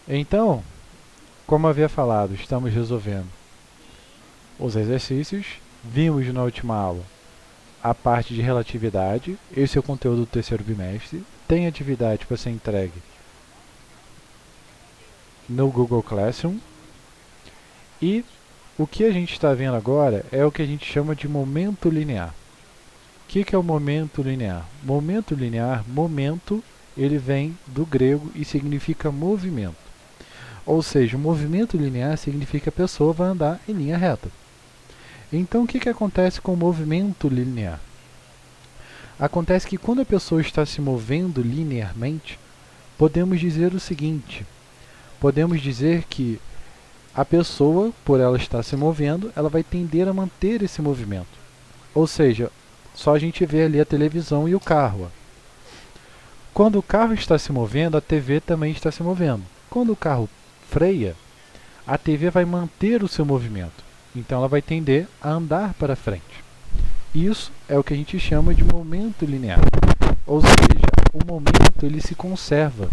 Então, como havia falado, estamos resolvendo os exercícios. Vimos na última aula a parte de relatividade. Esse é o conteúdo do terceiro bimestre. Tem atividade para ser entregue no Google Classroom. E o que a gente está vendo agora é o que a gente chama de momento linear. O que é o momento linear? Momento linear, momento, ele vem do grego e significa movimento. Ou seja, o movimento linear significa que a pessoa vai andar em linha reta. Então, o que acontece com o movimento linear? Acontece que quando a pessoa está se movendo linearmente, podemos dizer o seguinte: podemos dizer que a pessoa, por ela estar se movendo, ela vai tender a manter esse movimento. Ou seja, só a gente vê ali a televisão e o carro. Quando o carro está se movendo, a TV também está se movendo. Quando o carro freia, a TV vai manter o seu movimento. Então ela vai tender a andar para frente. Isso é o que a gente chama de momento linear. Ou seja, o momento ele se conserva.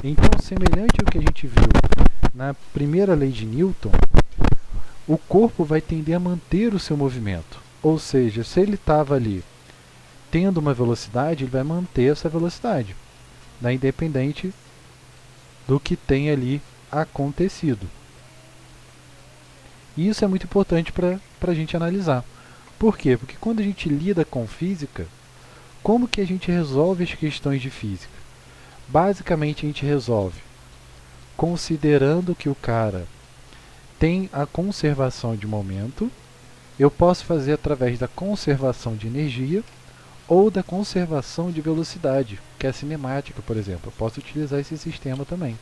Então, semelhante ao que a gente viu na primeira lei de Newton, o corpo vai tender a manter o seu movimento. Ou seja, se ele estava ali tendo uma velocidade, ele vai manter essa velocidade, independente do que tem ali acontecido. E isso é muito importante para a gente analisar. Por quê? Porque quando a gente lida com física, como que a gente resolve as questões de física? Basicamente a gente resolve considerando que o cara tem a conservação de momento. Eu posso fazer através da conservação de energia ou da conservação de velocidade, que é a cinemática, por exemplo. Eu posso utilizar esse sistema também.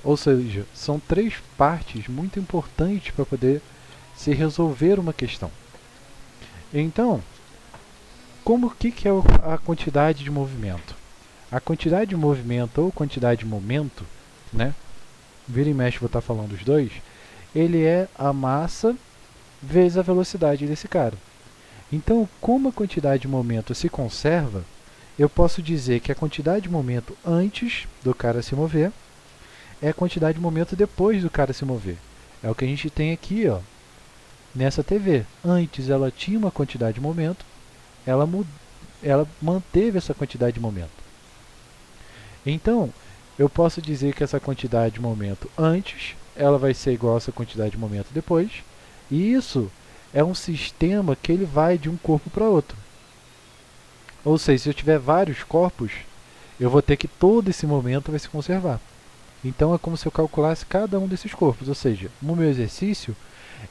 Ou seja, são três partes muito importantes para poder se resolver uma questão. Então, que é a quantidade de movimento? A quantidade de movimento ou quantidade de momento, né? Vira e mexe, vou estar falando os dois. Ele é a massa vezes a velocidade desse cara. Então, como a quantidade de momento se conserva, eu posso dizer que a quantidade de momento antes do cara se mover é a quantidade de momento depois do cara se mover. É o que a gente tem aqui, ó, nessa TV. Antes ela tinha uma quantidade de momento, ela manteve essa quantidade de momento. Então, eu posso dizer que essa quantidade de momento antes, ela vai ser igual a essa quantidade de momento depois, e isso é um sistema que ele vai de um corpo para outro. Ou seja, se eu tiver vários corpos, eu vou ter que todo esse momento vai se conservar. Então é como se eu calculasse cada um desses corpos, ou seja, no meu exercício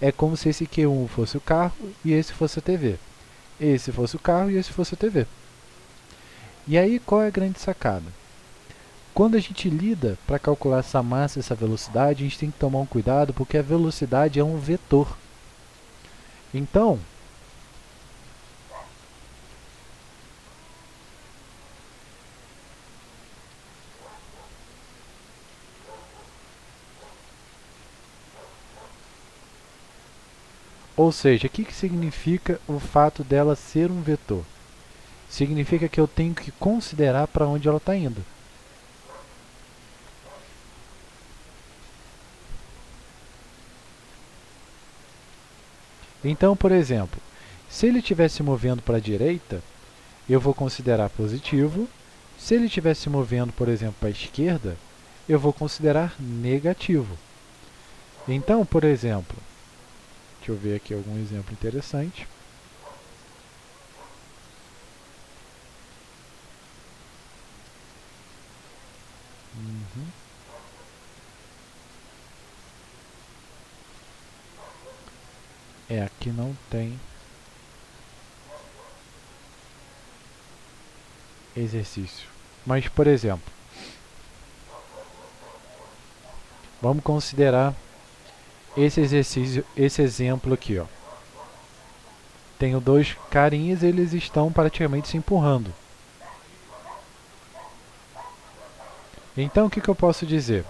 é como se esse Q1 fosse o carro e esse fosse a TV. Esse fosse o carro e esse fosse a TV. E aí qual é a grande sacada? Quando a gente lida para calcular essa massa e essa velocidade, a gente tem que tomar um cuidado porque a velocidade é um vetor. Então, ou seja, o que significa o fato dela ser um vetor? Significa que eu tenho que considerar para onde ela está indo. Então, por exemplo, se ele estiver se movendo para a direita, eu vou considerar positivo. Se ele estiver se movendo, por exemplo, para a esquerda, eu vou considerar negativo. Então, por exemplo, deixa eu ver aqui algum exemplo interessante. Aqui não tem exercício. Mas, por exemplo, vamos considerar esse exercício, esse exemplo aqui, ó. Tenho dois carinhas, eles estão praticamente se empurrando. Então, o que eu posso dizer?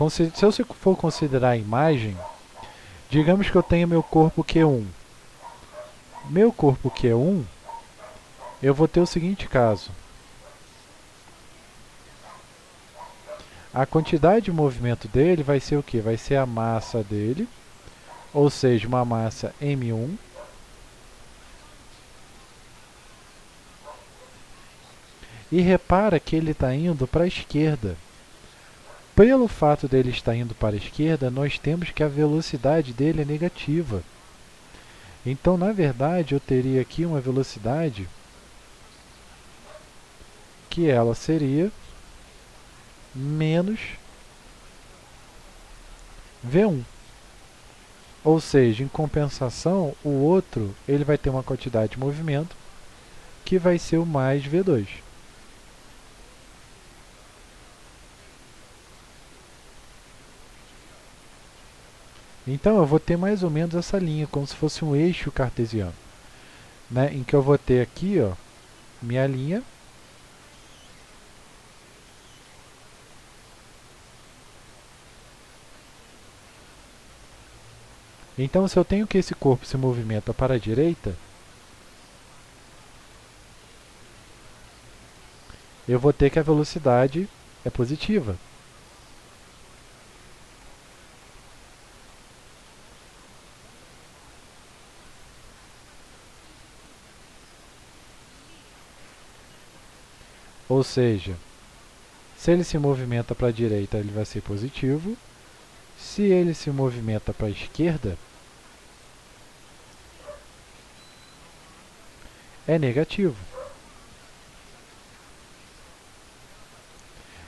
Se eu for considerar a imagem, digamos que eu tenho meu corpo Q1. Meu corpo Q1, eu vou ter o seguinte caso. A quantidade de movimento dele vai ser o quê? Vai ser a massa dele, ou seja, uma massa m1, e repara que ele está indo para a esquerda. Pelo fato dele estar indo para a esquerda, nós temos que a velocidade dele é negativa. Então, na verdade, eu teria aqui uma velocidade que ela seria menos v1. Ou seja, em compensação, o outro ele vai ter uma quantidade de movimento que vai ser o mais v2. Então, eu vou ter mais ou menos essa linha, como se fosse um eixo cartesiano, né? Em que eu vou ter aqui, ó, minha linha. Então, se eu tenho que esse corpo se movimenta para a direita, eu vou ter que a velocidade é positiva. Ou seja, se ele se movimenta para a direita, ele vai ser positivo. Se ele se movimenta para a esquerda, é negativo.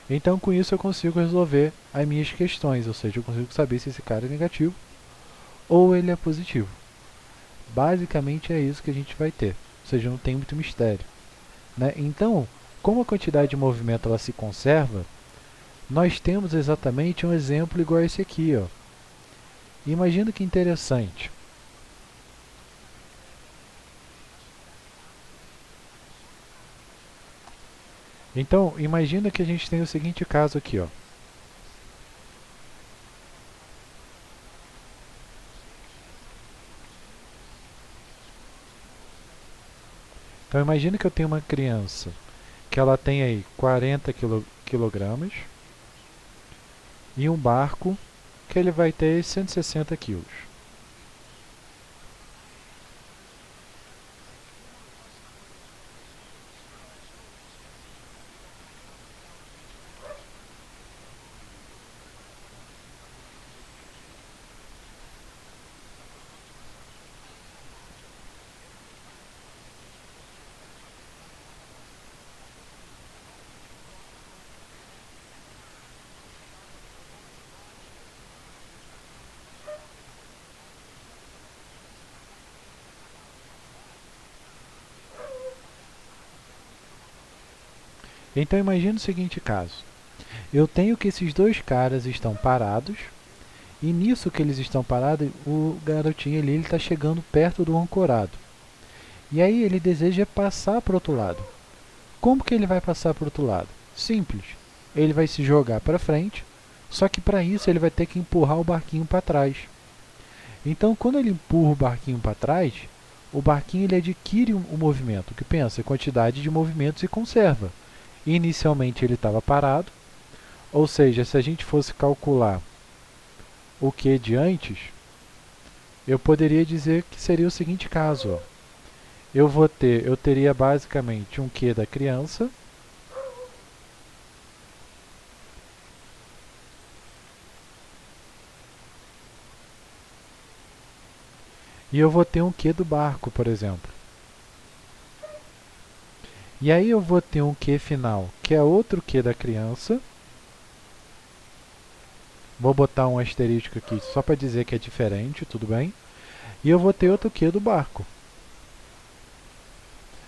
Então, com isso, eu consigo resolver as minhas questões, ou seja, eu consigo saber se esse cara é negativo ou ele é positivo. Basicamente é isso que a gente vai ter, ou seja, não tem muito mistério, né? Então, como a quantidade de movimento ela se conserva, nós temos exatamente um exemplo igual a esse aqui, ó. Imagina que interessante. Então, imagina que a gente tem o seguinte caso aqui, ó. Então, imagina que eu tenho uma criança que ela tem aí 40 quilogramas e um barco que ele vai ter 160 quilos. Então, imagina o seguinte caso. Eu tenho que esses dois caras estão parados, e nisso que eles estão parados, o garotinho ali está chegando perto do ancorado. E aí ele deseja passar para o outro lado. Como que ele vai passar para o outro lado? Simples. Ele vai se jogar para frente, só que para isso ele vai ter que empurrar o barquinho para trás. Então, quando ele empurra o barquinho para trás, o barquinho ele adquire o movimento, que pensa, a quantidade de movimento se conserva. Inicialmente ele estava parado, ou seja, se a gente fosse calcular o Q de antes, eu poderia dizer que seria o seguinte caso. Ó. Eu teria basicamente um Q da criança, e eu vou ter um Q do barco, por exemplo. E aí eu vou ter um Q final, que é outro Q da criança. Vou botar um asterisco aqui só para dizer que é diferente, tudo bem? E eu vou ter outro Q do barco.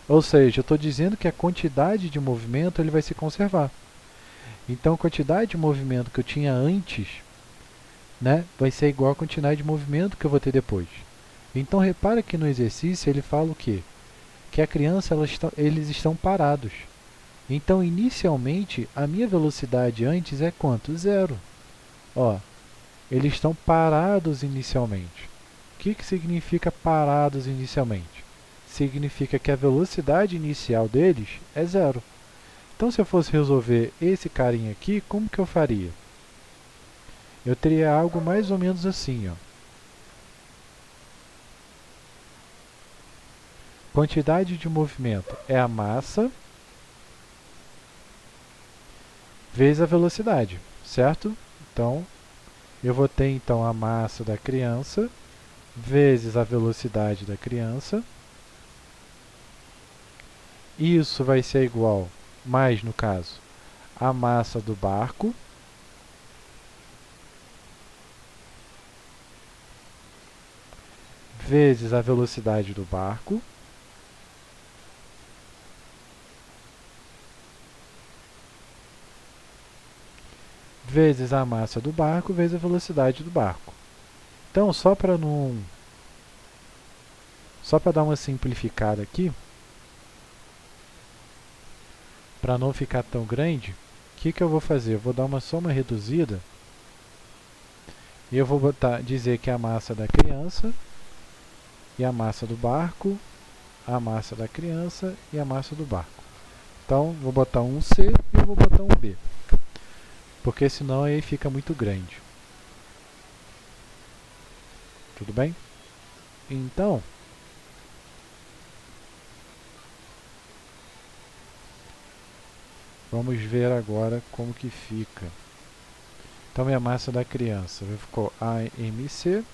Ou seja, eu estou dizendo que a quantidade de movimento ele vai se conservar. Então, a quantidade de movimento que eu tinha antes, né, vai ser igual à quantidade de movimento que eu vou ter depois. Então, repara que no exercício ele fala o quê? Que a criança, eles estão parados. Então, inicialmente, a minha velocidade antes é quanto? Zero. Ó, eles estão parados inicialmente. O que significa parados inicialmente? Significa que a velocidade inicial deles é zero. Então, se eu fosse resolver esse carinha aqui, como que eu faria? Eu teria algo mais ou menos assim, ó. Quantidade de movimento é a massa vezes a velocidade, certo? Então, eu vou ter então a massa da criança vezes a velocidade da criança. Isso vai ser igual, mais no caso, a massa do barco vezes a velocidade do barco vezes a massa do barco vezes a velocidade do barco. Então, só para dar uma simplificada aqui, para não ficar tão grande, o que eu vou fazer? Eu vou dar uma soma reduzida e eu vou dizer que a massa da criança e a massa do barco, a massa da criança e a massa do barco. Então, vou botar um C e eu vou botar um B, porque senão aí fica muito grande. Tudo bem? Então, vamos ver agora como que fica. Então, minha massa da criança ficou AMC,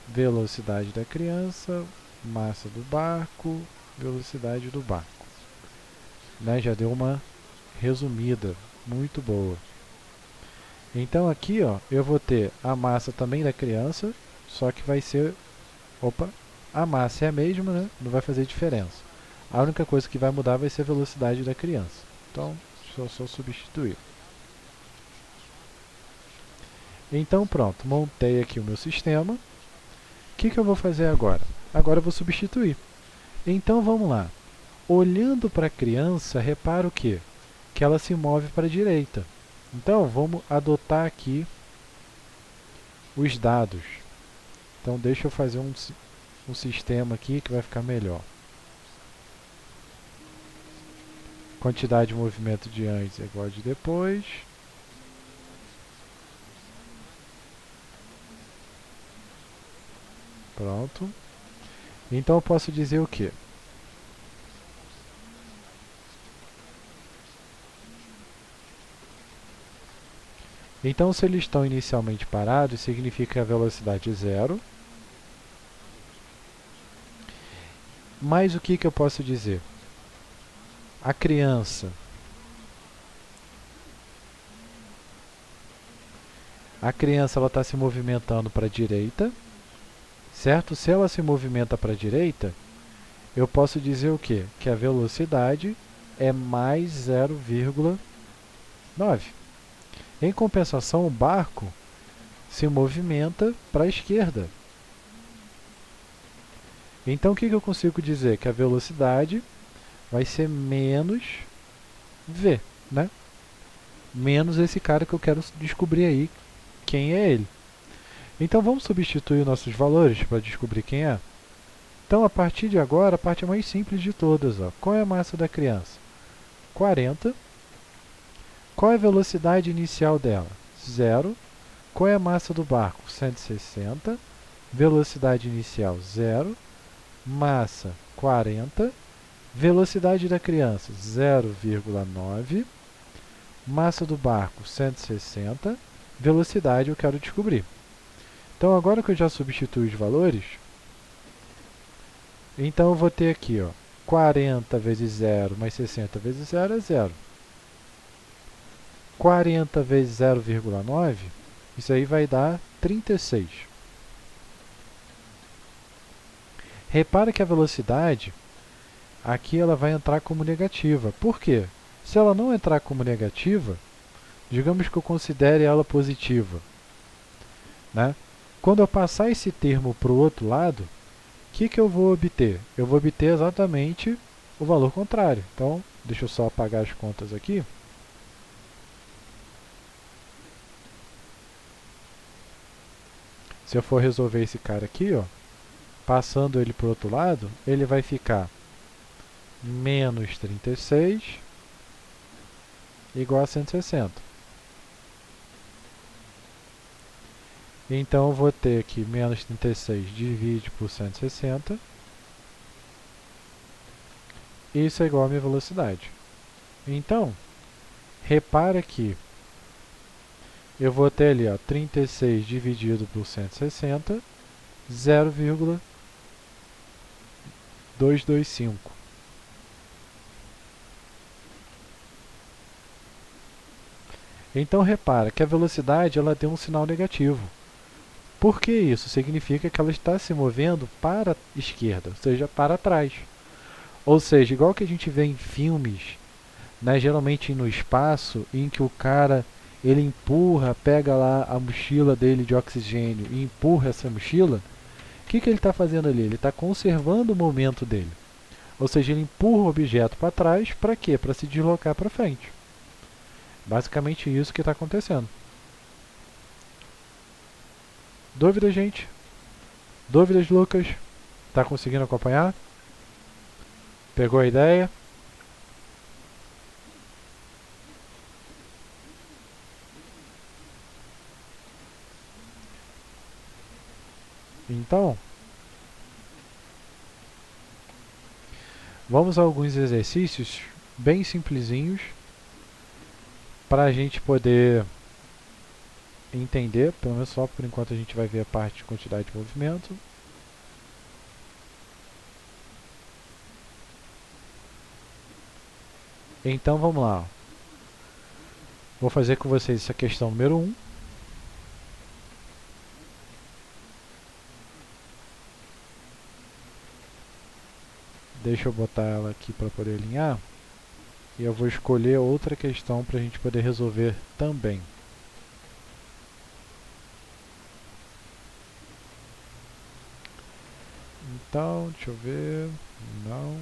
velocidade da criança, massa do barco, velocidade do barco. Né? Já deu uma resumida muito boa. Então aqui, ó, eu vou ter a massa também da criança, só que vai ser... Opa! A massa é a mesma, né? Não vai fazer diferença. A única coisa que vai mudar vai ser a velocidade da criança. Então, deixa eu só substituir. Então pronto, montei aqui o meu sistema. O que eu vou fazer agora? Agora eu vou substituir. Então vamos lá. Olhando para a criança, repara o quê? Que ela se move para a direita. Então vamos adotar aqui os dados. Então deixa eu fazer um sistema aqui que vai ficar melhor. Quantidade de movimento de antes é igual a de depois. Pronto. Então eu posso dizer o quê? Então, se eles estão inicialmente parados, significa que a velocidade é zero. Mas o que eu posso dizer? A criança ela está se movimentando para a direita, certo? Se ela se movimenta para a direita, eu posso dizer o quê? Que a velocidade é mais 0,9. Em compensação, o barco se movimenta para a esquerda. Então, o que eu consigo dizer? Que a velocidade vai ser menos v, né? Menos esse cara que eu quero descobrir aí quem é ele. Então, vamos substituir nossos valores para descobrir quem é? Então, a partir de agora, a parte mais simples de todas. Ó. Qual é a massa da criança? 40. Qual é a velocidade inicial dela? 0. Qual é a massa do barco? 160. Velocidade inicial, 0. Massa, 40. Velocidade da criança, 0,9. Massa do barco, 160. Velocidade eu quero descobrir. Então, agora que eu já substituí os valores, então eu vou ter aqui, ó, 40 vezes 0 mais 60 vezes 0 é 0. 40 vezes 0,9, isso aí vai dar 36. Repara que a velocidade, aqui ela vai entrar como negativa. Por quê? Se ela não entrar como negativa, digamos que eu considere ela positiva, né? Quando eu passar esse termo para o outro lado, o que eu vou obter? Eu vou obter exatamente o valor contrário. Então, deixa eu só apagar as contas aqui. Se eu for resolver esse cara aqui, ó, passando ele para o outro lado, ele vai ficar menos 36 igual a 160. Então eu vou ter que menos 36 divide por 160. Isso é igual a minha velocidade. Então, repara que eu vou ter ali, ó, 36 dividido por 160, 0,225. Então repara que a velocidade ela tem um sinal negativo. Por que isso? Significa que ela está se movendo para a esquerda, ou seja, para trás. Ou seja, igual que a gente vê em filmes, né, geralmente no espaço, em que o cara ele empurra, pega lá a mochila dele de oxigênio e empurra essa mochila, o que ele está fazendo ali? Ele está conservando o momento dele. Ou seja, ele empurra o objeto para trás, para quê? Para se deslocar para frente. Basicamente isso que está acontecendo. Dúvidas, gente? Dúvidas, Lucas? Está conseguindo acompanhar? Pegou a ideia? Então, vamos a alguns exercícios bem simplesinhos para a gente poder entender, pelo menos só por enquanto a gente vai ver a parte de quantidade de movimento. Então vamos lá. Vou fazer com vocês essa questão número 1. Deixa eu botar ela aqui para poder alinhar. E eu vou escolher outra questão para a gente poder resolver também. Então, deixa eu ver. Não.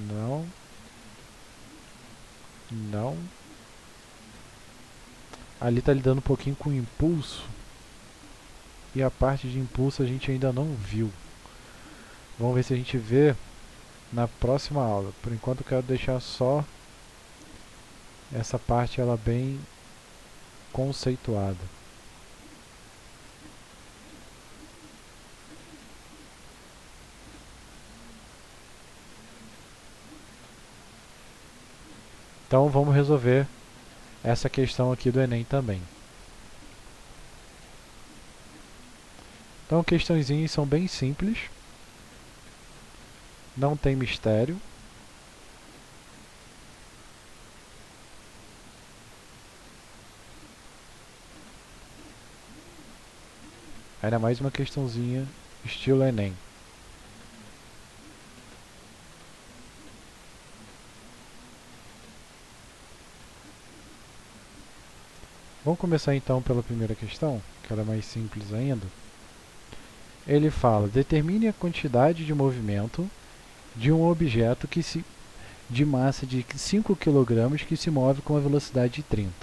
Não. Não. Ali está lidando um pouquinho com impulso. E a parte de impulso a gente ainda não viu. Vamos ver se a gente vê na próxima aula. Por enquanto eu quero deixar só essa parte ela bem conceituada. Então vamos resolver essa questão aqui do Enem também. Então questõezinhas são bem simples. Não tem mistério. Ainda mais uma questãozinha estilo Enem. Vamos começar então pela primeira questão, que ela é mais simples ainda. Ele fala, determine a quantidade de movimento de um objeto de massa de 5 kg que se move com a velocidade de 30.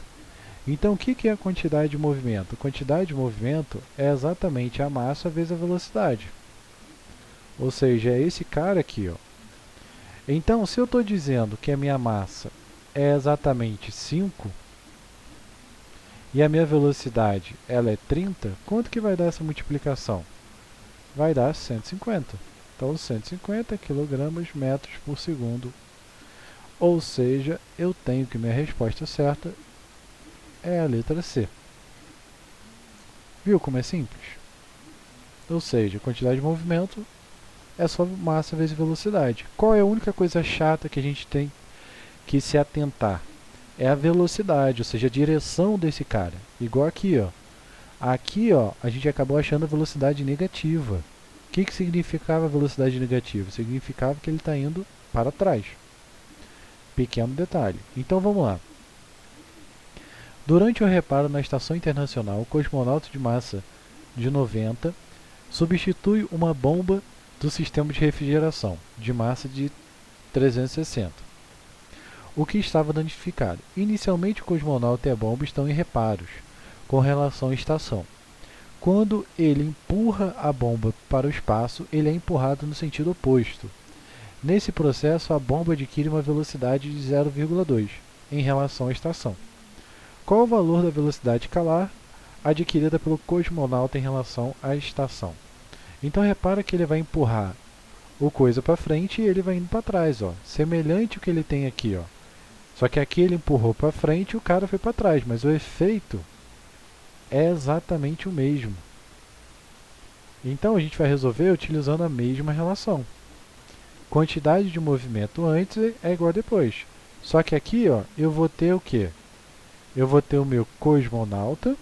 Então, o que é a quantidade de movimento? A quantidade de movimento é exatamente a massa vezes a velocidade. Ou seja, é esse cara aqui, ó. Então, se eu estou dizendo que a minha massa é exatamente 5 e a minha velocidade ela é 30, quanto que vai dar essa multiplicação? Vai dar 150. Então, 150 kg metros por segundo. Ou seja, eu tenho que minha resposta certa é a letra C. Viu como é simples? Ou seja, a quantidade de movimento é só massa vezes velocidade. Qual é a única coisa chata que a gente tem que se atentar? É a velocidade, ou seja, a direção desse cara. Igual aqui, ó. Aqui, ó, a gente acabou achando a velocidade negativa. O que significava a velocidade negativa? Significava que ele está indo para trás. Pequeno detalhe. Então vamos lá. Durante o reparo na Estação Internacional, o cosmonauta de massa de 90 substitui uma bomba do sistema de refrigeração, de massa de 360. O que estava danificado? Inicialmente, o cosmonauta e a bomba estão em reparos com relação à estação. Quando ele empurra a bomba para o espaço, ele é empurrado no sentido oposto. Nesse processo, a bomba adquire uma velocidade de 0,2 em relação à estação. Qual o valor da velocidade escalar adquirida pelo cosmonauta em relação à estação? Então repara que ele vai empurrar o coisa para frente e ele vai indo para trás, ó. Semelhante ao que ele tem aqui, ó. Só que aqui ele empurrou para frente e o cara foi para trás, mas o efeito é exatamente o mesmo. Então a gente vai resolver utilizando a mesma relação. Quantidade de movimento antes é igual a depois. Só que aqui, ó, eu vou ter o quê? Eu vou ter o meu cosmonauta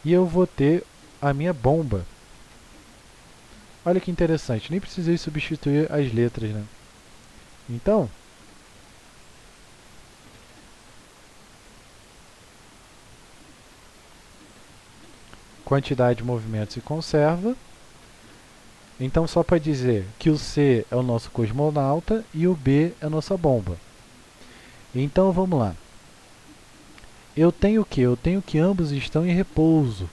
e eu vou ter a minha bomba. Olha que interessante, nem precisei substituir as letras, né? Então, quantidade de movimento se conserva. Então, só para dizer que o C é o nosso cosmonauta e o B é a nossa bomba. Então, vamos lá. Eu tenho o quê? Eu tenho que ambos estão em repouso.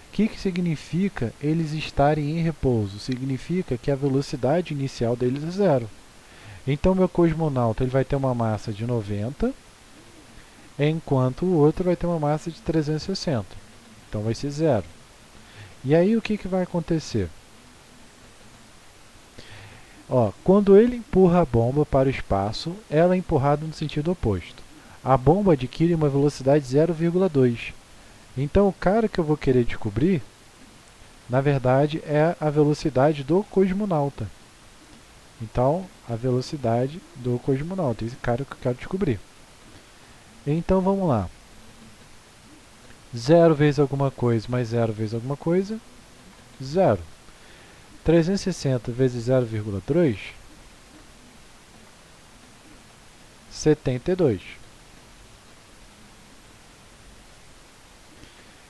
O que significa eles estarem em repouso? Significa que a velocidade inicial deles é zero. Então, meu cosmonauta ele vai ter uma massa de 90, enquanto o outro vai ter uma massa de 360. Então, vai ser zero. E aí, o que vai acontecer? Ó, quando ele empurra a bomba para o espaço, ela é empurrada no sentido oposto. A bomba adquire uma velocidade 0,2. Então, o cara que eu vou querer descobrir, na verdade, é a velocidade do cosmonauta. Então, a velocidade do cosmonauta, esse cara que eu quero descobrir. Então, vamos lá. 0 vezes alguma coisa mais 0 vezes alguma coisa, 0. 360 vezes 0,2, 72.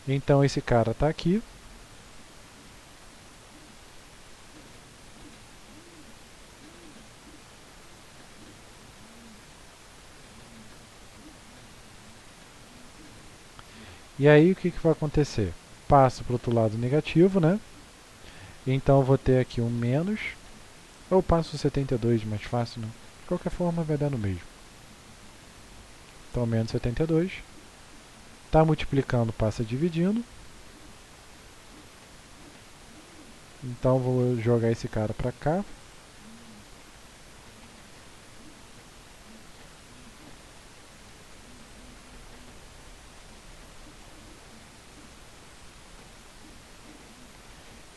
Então, esse cara está aqui. E aí, o que vai acontecer? Passa para o outro lado negativo, né? Então, eu vou ter aqui um menos. Ou passo 72, mais fácil, né? De qualquer forma, vai dar no mesmo. Então, menos 72. Está multiplicando, passa dividindo. Então, vou jogar esse cara para cá.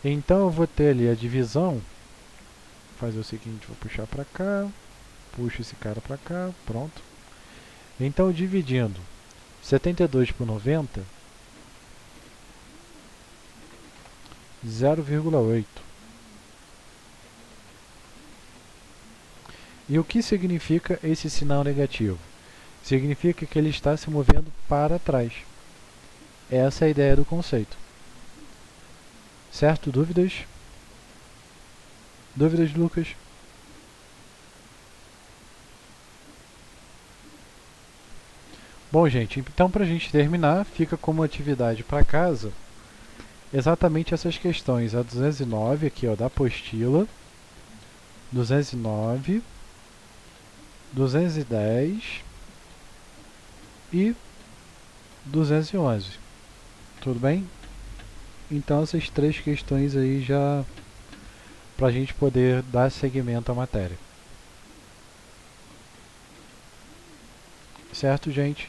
Então, eu vou ter ali a divisão. Vou fazer o seguinte, vou puxar para cá. Puxo esse cara para cá, pronto. Então, dividindo 72 por 90, 0,8. E o que significa esse sinal negativo? Significa que ele está se movendo para trás. Essa é a ideia do conceito. Certo? Dúvidas? Dúvidas, Lucas? Bom, gente, então para a gente terminar, fica como atividade para casa exatamente essas questões. A 209 aqui, ó, da apostila, 209, 210 e 211. Tudo bem? Então essas três questões aí já para a gente poder dar seguimento à matéria. Certo, gente?